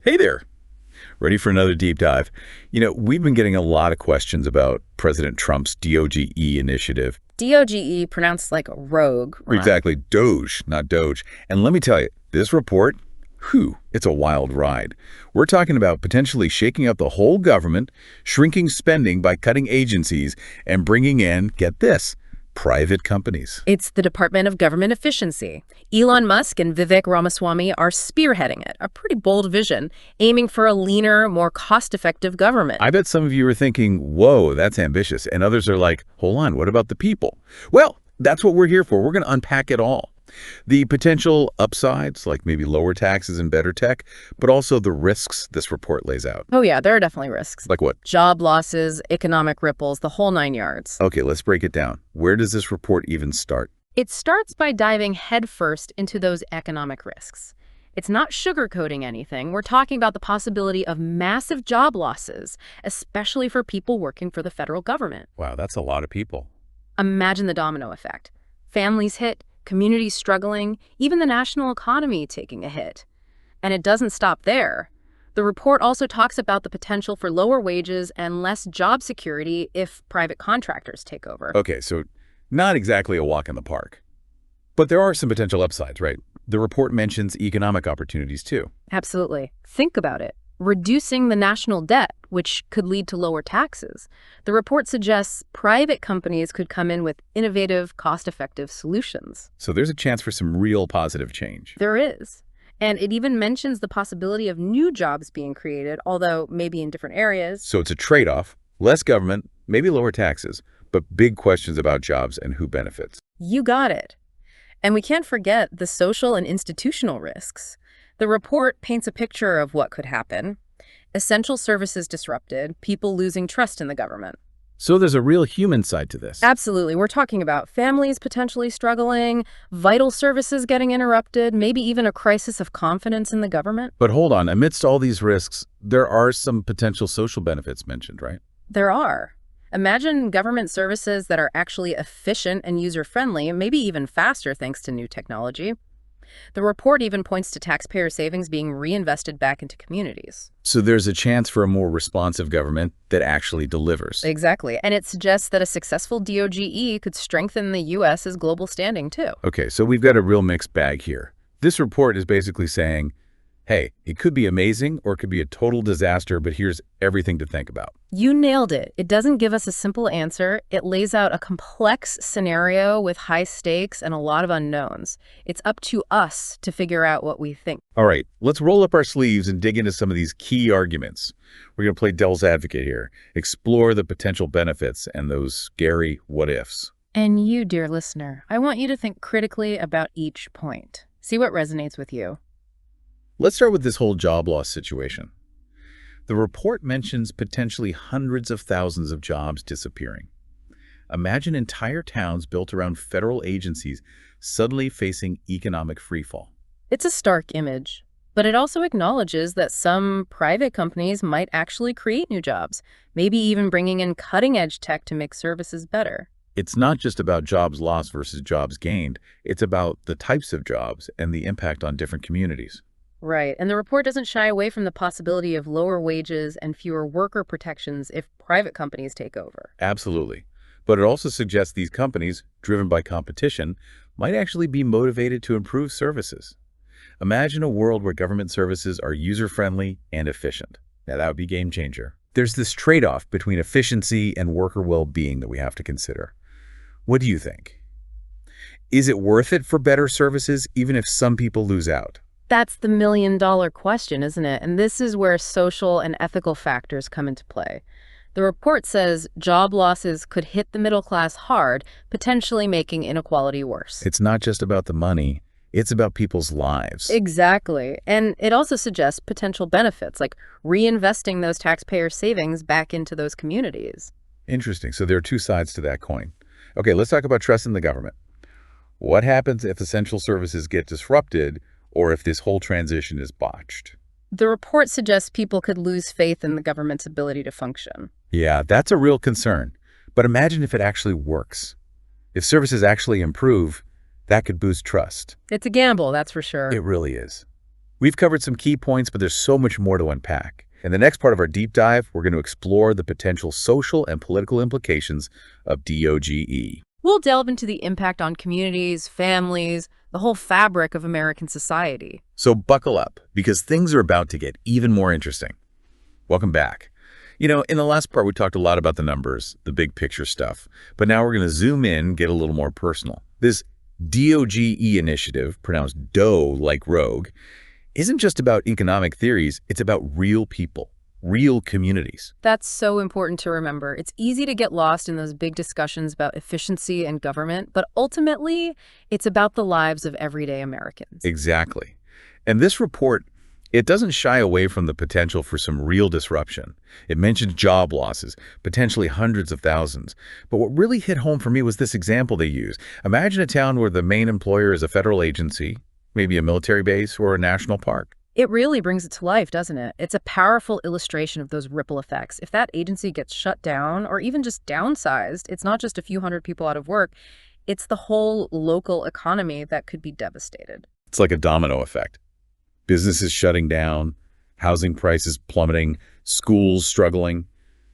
Hey there. Ready for another deep dive? We've been getting a lot of questions about President Trump's DOGE initiative. DOGE pronounced like rogue, right? Exactly, DOGE, not Doge. And let me tell you, this report, it's a wild ride. We're talking about potentially shaking up the whole government, shrinking spending by cutting agencies, and bringing in, get this, private companies. It's the Department of Government Efficiency. Elon Musk and Vivek Ramaswamy are spearheading it, a pretty bold vision, aiming for a leaner, more cost-effective government. I bet some of you are thinking, whoa, that's ambitious. And others are like, hold on, what about the people? Well, that's what we're here for. We're going to unpack it all. The potential upsides, like maybe lower taxes and better tech, but also the risks this report lays out. Oh yeah, there are definitely risks. Like what? Job losses, economic ripples, the whole nine yards. Okay, let's break it down. Where does this report even start? It starts by diving headfirst into those economic risks. It's not sugarcoating anything. We're talking about the possibility of massive job losses, especially for people working for the federal government. Wow, that's a lot of people. Imagine the domino effect. Families hit, communities struggling, even the national economy taking a hit. And it doesn't stop there. The report also talks about the potential for lower wages and less job security if private contractors take over. Okay, so not exactly a walk in the park. But there are some potential upsides, right? The report mentions economic opportunities too. Absolutely. Think about it. Reducing the national debt, which could lead to lower taxes. The report suggests private companies could come in with innovative, cost-effective solutions. So there's a chance for some real positive change. There is. And it even mentions the possibility of new jobs being created, although maybe in different areas. So it's a trade-off, less government, maybe lower taxes, but big questions about jobs and who benefits. You got it. And we can't forget the social and institutional risks. The report paints a picture of what could happen. Essential services disrupted, people losing trust in the government. So there's a real human side to this. Absolutely. We're talking about families potentially struggling, vital services getting interrupted, maybe even a crisis of confidence in the government. But hold on, amidst all these risks, there are some potential social benefits mentioned, right? There are. Imagine government services that are actually efficient and user-friendly, maybe even faster thanks to new technology. The report even points to taxpayer savings being reinvested back into communities. So there's a chance for a more responsive government that actually delivers. Exactly. And it suggests that a successful DOGE could strengthen the U.S.'s global standing, too. Okay, so we've got a real mixed bag here. This report is basically saying, hey, it could be amazing or it could be a total disaster, but here's everything to think about. You nailed it. It doesn't give us a simple answer. It lays out a complex scenario with high stakes and a lot of unknowns. It's up to us to figure out what we think. All right, let's roll up our sleeves and dig into some of these key arguments. We're going to play devil's advocate here, explore the potential benefits and those scary what-ifs. And you, dear listener, I want you to think critically about each point. See what resonates with you. Let's start with this whole job loss situation. The report mentions potentially hundreds of thousands of jobs disappearing. Imagine entire towns built around federal agencies suddenly facing economic freefall. It's a stark image, but it also acknowledges that some private companies might actually create new jobs, maybe even bringing in cutting-edge tech to make services better. It's not just about jobs lost versus jobs gained. It's about the types of jobs and the impact on different communities. Right, and the report doesn't shy away from the possibility of lower wages and fewer worker protections if private companies take over. Absolutely. But it also suggests these companies, driven by competition, might actually be motivated to improve services. Imagine a world where government services are user-friendly and efficient. Now, that would be a game changer. There's this trade-off between efficiency and worker well-being that we have to consider. What do you think? Is it worth it for better services, even if some people lose out? That's the million-dollar question, isn't it? And this is where social and ethical factors come into play. The report says job losses could hit the middle class hard, potentially making inequality worse. It's not just about the money. It's about people's lives. Exactly. And it also suggests potential benefits, like reinvesting those taxpayer savings back into those communities. Interesting. So there are two sides to that coin. Okay, let's talk about trust in the government. What happens if essential services get disrupted or if this whole transition is botched? The report suggests people could lose faith in the government's ability to function. Yeah, that's a real concern. But imagine if it actually works. If services actually improve, that could boost trust. It's a gamble, that's for sure. It really is. We've covered some key points, but there's so much more to unpack. In the next part of our deep dive, we're going to explore the potential social and political implications of DOGE. We'll delve into the impact on communities, families, the whole fabric of American society. So buckle up, because things are about to get even more interesting. Welcome back. You know, in the last part, we talked a lot about the numbers, the big picture stuff, but now we're going to zoom in, get a little more personal. This DOGE initiative, pronounced DOE like rogue, isn't just about economic theories, it's about real people, real communities. That's so important to remember. It's easy to get lost in those big discussions about efficiency and government, but ultimately, it's about the lives of everyday Americans. Exactly. And this report, it doesn't shy away from the potential for some real disruption. It mentions job losses, potentially hundreds of thousands. But what really hit home for me was this example they use. Imagine a town where the main employer is a federal agency, maybe a military base or a national park. It really brings it to life, doesn't it? It's a powerful illustration of those ripple effects. If that agency gets shut down or even just downsized, it's not just a few hundred people out of work, it's the whole local economy that could be devastated. It's like a domino effect. Businesses shutting down, housing prices plummeting, schools struggling.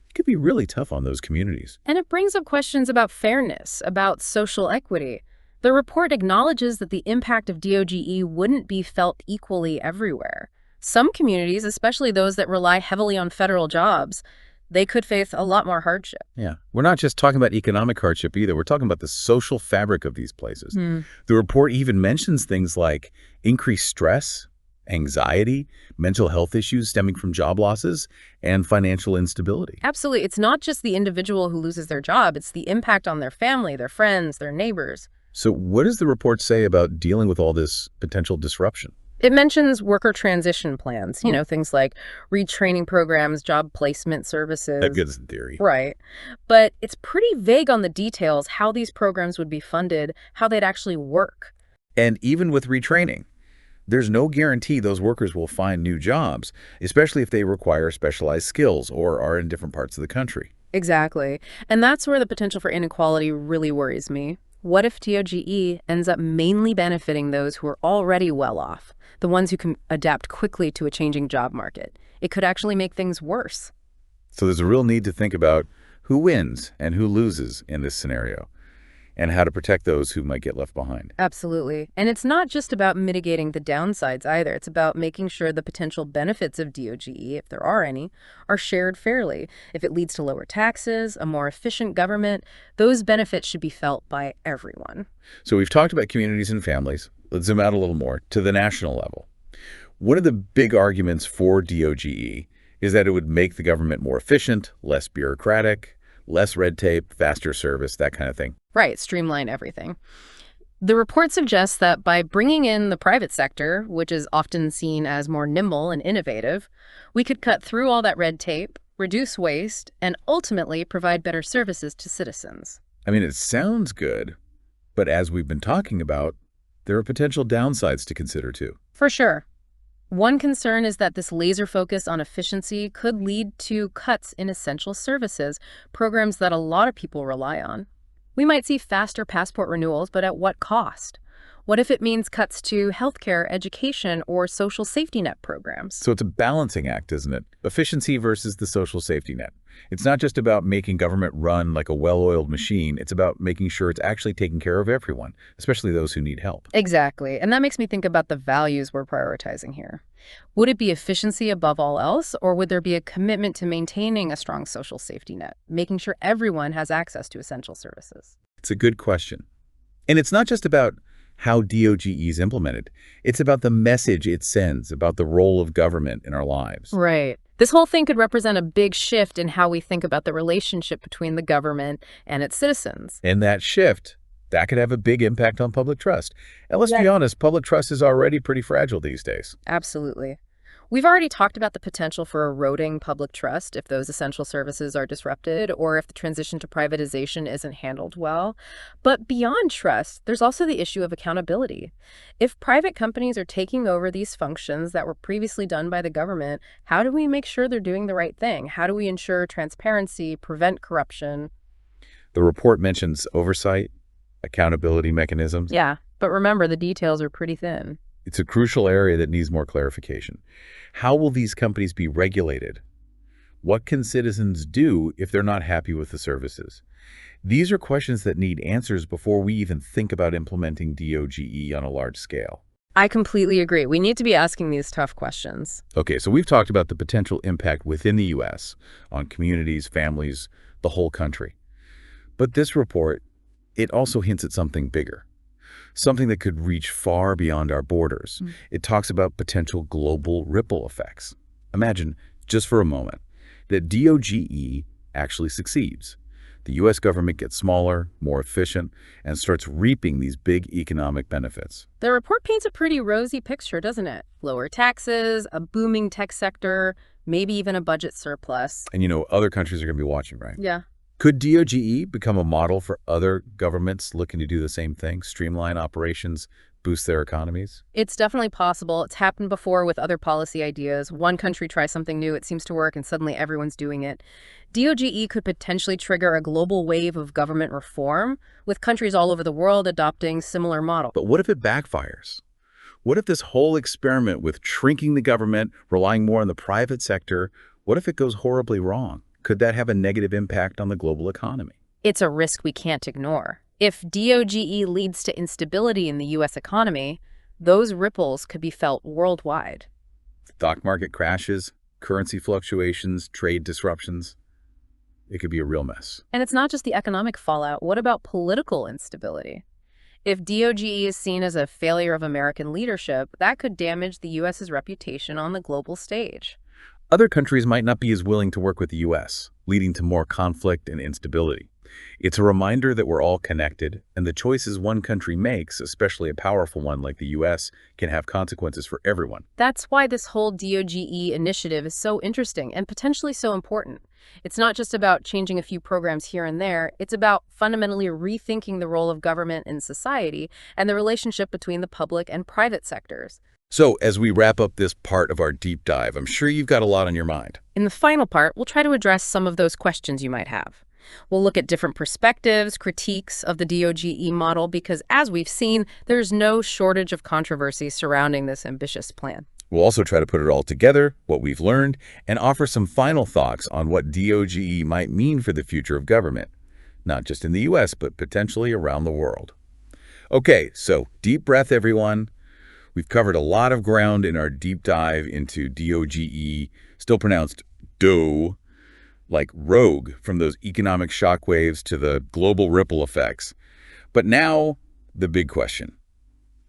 It could be really tough on those communities. And it brings up questions about fairness, about social equity. The report acknowledges that the impact of DOGE wouldn't be felt equally everywhere. Some communities, especially those that rely heavily on federal jobs, they could face a lot more hardship. Yeah. We're not just talking about economic hardship either. We're talking about the social fabric of these places. The report even mentions things like increased stress, anxiety, mental health issues stemming from job losses, and financial instability. Absolutely. It's not just the individual who loses their job. It's the impact on their family, their friends, their neighbors. So what does the report say about dealing with all this potential disruption? It mentions worker transition plans, things like retraining programs, job placement services. That good in theory. Right. But it's pretty vague on the details, how these programs would be funded, how they'd actually work. And even with retraining, there's no guarantee those workers will find new jobs, especially if they require specialized skills or are in different parts of the country. Exactly. And that's where the potential for inequality really worries me. What if DOGE ends up mainly benefiting those who are already well off, the ones who can adapt quickly to a changing job market? It could actually make things worse. So there's a real need to think about who wins and who loses in this scenario, and how to protect those who might get left behind. Absolutely. And it's not just about mitigating the downsides either. It's about making sure the potential benefits of DOGE, if there are any, are shared fairly. If it leads to lower taxes, a more efficient government, those benefits should be felt by everyone. So we've talked about communities and families. Let's zoom out a little more to the national level. One of the big arguments for DOGE is that it would make the government more efficient, less bureaucratic, less red tape, faster service, that kind of thing. Right, streamline everything. The report suggests that by bringing in the private sector, which is often seen as more nimble and innovative, we could cut through all that red tape, reduce waste, and ultimately provide better services to citizens. I mean, it sounds good, but as we've been talking about, there are potential downsides to consider too. For sure. One concern is that this laser focus on efficiency could lead to cuts in essential services, programs that a lot of people rely on. We might see faster passport renewals, but at what cost? What if it means cuts to healthcare, education, or social safety net programs? So it's a balancing act, isn't it? Efficiency versus the social safety net. It's not just about making government run like a well-oiled machine. It's about making sure it's actually taking care of everyone, especially those who need help. Exactly. And that makes me think about the values we're prioritizing here. Would it be efficiency above all else, or would there be a commitment to maintaining a strong social safety net, making sure everyone has access to essential services? It's a good question. And it's not just about how DOGE is implemented. It's about the message it sends about the role of government in our lives. Right. This whole thing could represent a big shift in how we think about the relationship between the government and its citizens. And that shift, that could have a big impact on public trust. And let's be honest, public trust is already pretty fragile these days. Absolutely. We've already talked about the potential for eroding public trust if those essential services are disrupted or if the transition to privatization isn't handled well. But beyond trust, there's also the issue of accountability. If private companies are taking over these functions that were previously done by the government, how do we make sure they're doing the right thing? How do we ensure transparency, prevent corruption? The report mentions oversight, accountability mechanisms. Yeah, but remember, the details are pretty thin. It's a crucial area that needs more clarification. How will these companies be regulated? What can citizens do if they're not happy with the services? These are questions that need answers before we even think about implementing DOGE on a large scale. I completely agree. We need to be asking these tough questions. Okay, so we've talked about the potential impact within the U.S. on communities, families, the whole country. But this report, it also hints at something bigger, something that could reach far beyond our borders. It talks about potential global ripple effects. Imagine, just for a moment, that DOGE actually succeeds. The U.S. government gets smaller, more efficient, and starts reaping these big economic benefits. The report paints a pretty rosy picture, doesn't it? Lower taxes, a booming tech sector, maybe even a budget surplus. And other countries are going to be watching, right? Yeah. Could DOGE become a model for other governments looking to do the same thing, streamline operations, boost their economies? It's definitely possible. It's happened before with other policy ideas. One country tries something new, it seems to work, and suddenly everyone's doing it. DOGE could potentially trigger a global wave of government reform, with countries all over the world adopting similar models. But what if it backfires? What if this whole experiment with shrinking the government, relying more on the private sector, what if it goes horribly wrong? Could that have a negative impact on the global economy? It's a risk we can't ignore. If DOGE leads to instability in the U.S. economy, those ripples could be felt worldwide. Stock market crashes, currency fluctuations, trade disruptions. It could be a real mess. And it's not just the economic fallout. What about political instability? If DOGE is seen as a failure of American leadership, that could damage the U.S.'s reputation on the global stage. Other countries might not be as willing to work with the U.S., leading to more conflict and instability. It's a reminder that we're all connected, and the choices one country makes, especially a powerful one like the U.S., can have consequences for everyone. That's why this whole DOGE initiative is so interesting and potentially so important. It's not just about changing a few programs here and there. It's about fundamentally rethinking the role of government in society and the relationship between the public and private sectors. So, as we wrap up this part of our deep dive, I'm sure you've got a lot on your mind. In the final part, we'll try to address some of those questions you might have. We'll look at different perspectives, critiques of the DOGE model, because as we've seen, there's no shortage of controversy surrounding this ambitious plan. We'll also try to put it all together, what we've learned, and offer some final thoughts on what DOGE might mean for the future of government, not just in the U.S., but potentially around the world. Okay, so deep breath, everyone. We've covered a lot of ground in our deep dive into DOGE, still pronounced DOE, like rogue, from those economic shockwaves to the global ripple effects. But now, the big question.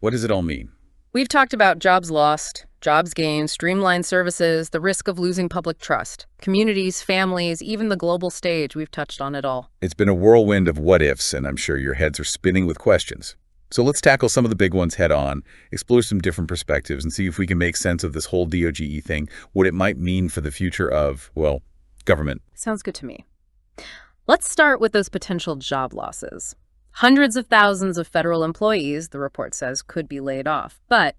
What does it all mean? We've talked about jobs lost, jobs gained, streamlined services, the risk of losing public trust, communities, families, even the global stage. We've touched on it all. It's been a whirlwind of what-ifs, and I'm sure your heads are spinning with questions. So let's tackle some of the big ones head on, explore some different perspectives, and see if we can make sense of this whole DOGE thing, what it might mean for the future of, well, government. Sounds good to me. Let's start with those potential job losses. Hundreds of thousands of federal employees, the report says, could be laid off, but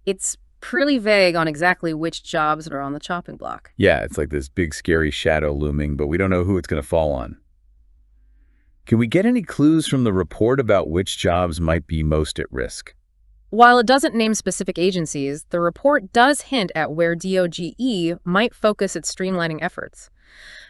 it's pretty vague on exactly which jobs are on the chopping block. Yeah, it's like this big scary shadow looming, but we don't know who it's going to fall on. Can we get any clues from the report about which jobs might be most at risk? While it doesn't name specific agencies, the report does hint at where DOGE might focus its streamlining efforts.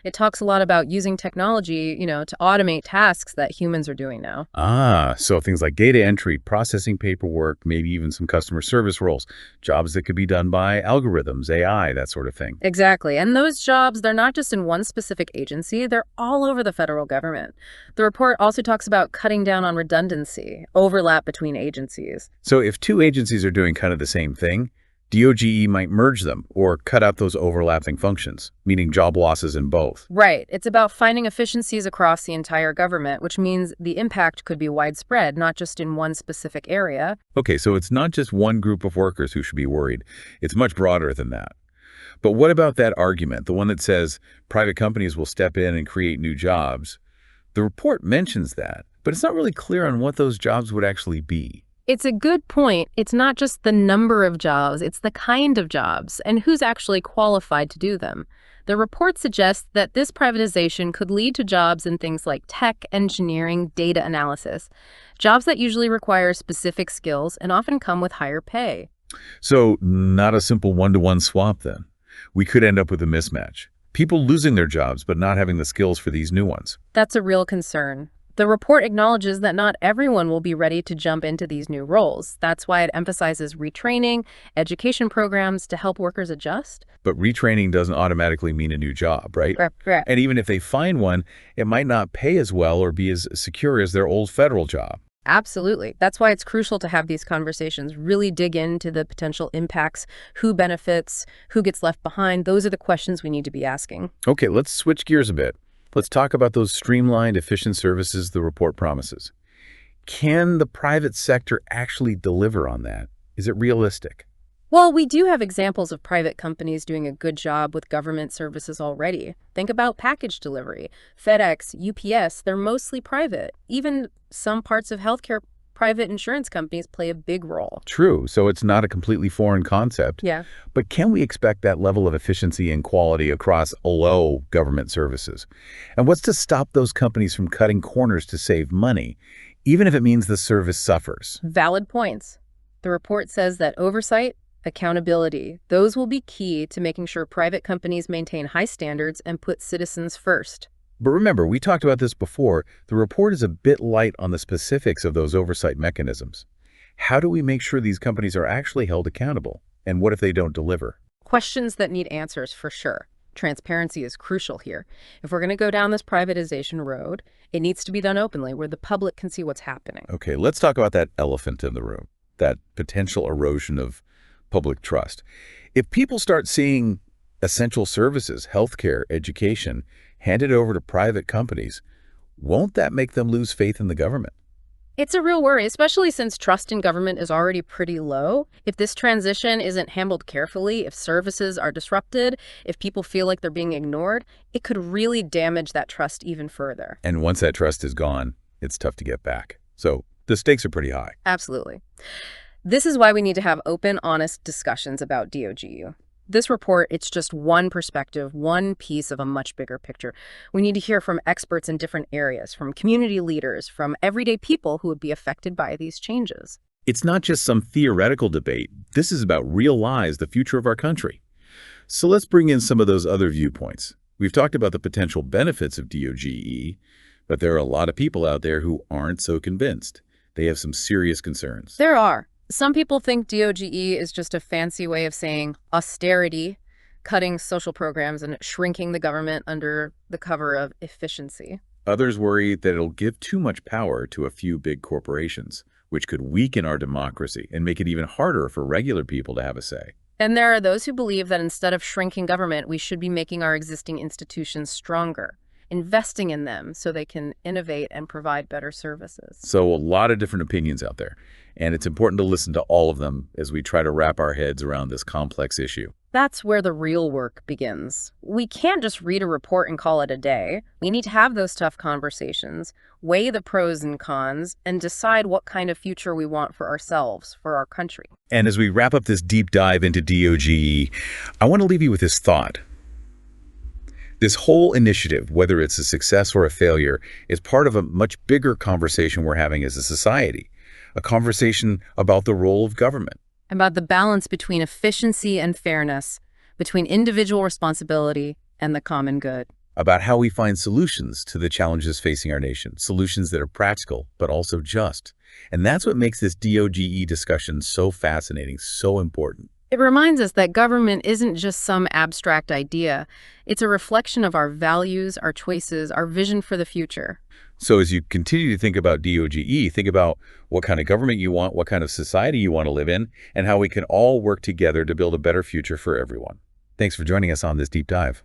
It talks a lot about using technology, to automate tasks that humans are doing now. So things like data entry, processing paperwork, maybe even some customer service roles, jobs that could be done by algorithms, AI, that sort of thing. Exactly. And those jobs, they're not just in one specific agency, they're all over the federal government. The report also talks about cutting down on redundancy, overlap between agencies. So if two agencies are doing kind of the same thing, DOGE might merge them or cut out those overlapping functions, meaning job losses in both. Right. It's about finding efficiencies across the entire government, which means the impact could be widespread, not just in one specific area. Okay, so it's not just one group of workers who should be worried. It's much broader than that. But what about that argument, the one that says private companies will step in and create new jobs? The report mentions that, but it's not really clear on what those jobs would actually be. It's a good point. It's not just the number of jobs, it's the kind of jobs and who's actually qualified to do them. The report suggests that this privatization could lead to jobs in things like tech, engineering, data analysis, jobs that usually require specific skills and often come with higher pay. So not a simple one-to-one swap then. We could end up with a mismatch. People losing their jobs but not having the skills for these new ones. That's a real concern. The report acknowledges that not everyone will be ready to jump into these new roles. That's why it emphasizes retraining, education programs to help workers adjust. But retraining doesn't automatically mean a new job, right? Correct. And even if they find one, it might not pay as well or be as secure as their old federal job. Absolutely. That's why it's crucial to have these conversations, really dig into the potential impacts, who benefits, who gets left behind. Those are the questions we need to be asking. Okay, let's switch gears a bit. Let's talk about those streamlined, efficient services the report promises. Can the private sector actually deliver on that? Is it realistic? Well, we do have examples of private companies doing a good job with government services already. Think about package delivery. FedEx, UPS, they're mostly private. Even some parts of healthcare, private insurance companies play a big role. True, so it's not a completely foreign concept. Yeah. But can we expect that level of efficiency and quality across all government services? And what's to stop those companies from cutting corners to save money, even if it means the service suffers? Valid points. The report says that oversight, accountability, those will be key to making sure private companies maintain high standards and put citizens first. But remember, we talked about this before, the report is a bit light on the specifics of those oversight mechanisms. How do we make sure these companies are actually held accountable? And what if they don't deliver? Questions that need answers for sure. Transparency is crucial here. If we're going to go down this privatization road, it needs to be done openly where the public can see what's happening. Okay, let's talk about that elephant in the room, that potential erosion of public trust. If people start seeing essential services, healthcare, education, handed over to private companies, won't that make them lose faith in the government? It's a real worry, especially since trust in government is already pretty low. If this transition isn't handled carefully, if services are disrupted, if people feel like they're being ignored, it could really damage that trust even further. And once that trust is gone, it's tough to get back. So the stakes are pretty high. Absolutely. This is why we need to have open, honest discussions about DOGE. This report, it's just one perspective, one piece of a much bigger picture. We need to hear from experts in different areas, from community leaders, from everyday people who would be affected by these changes. It's not just some theoretical debate. This is about real lives, the future of our country. So let's bring in some of those other viewpoints. We've talked about the potential benefits of DOGE, but there are a lot of people out there who aren't so convinced. They have some serious concerns. There are. Some people think DOGE is just a fancy way of saying austerity, cutting social programs and shrinking the government under the cover of efficiency. Others worry that it'll give too much power to a few big corporations, which could weaken our democracy and make it even harder for regular people to have a say. And there are those who believe that instead of shrinking government, we should be making our existing institutions stronger, investing in them so they can innovate and provide better services. So a lot of different opinions out there, and it's important to listen to all of them as we try to wrap our heads around this complex issue. That's where the real work begins. We can't just read a report and call it a day. We need to have those tough conversations, weigh the pros and cons, and decide what kind of future we want for ourselves, for our country. And as we wrap up this deep dive into DOGE, I want to leave you with this thought. This whole initiative, whether it's a success or a failure, is part of a much bigger conversation we're having as a society, a conversation about the role of government. About the balance between efficiency and fairness, between individual responsibility and the common good. About how we find solutions to the challenges facing our nation, solutions that are practical but also just. And that's what makes this DOGE discussion so fascinating, so important. It reminds us that government isn't just some abstract idea. It's a reflection of our values, our choices, our vision for the future. So as you continue to think about DOGE, think about what kind of government you want, what kind of society you want to live in, and how we can all work together to build a better future for everyone. Thanks for joining us on this deep dive.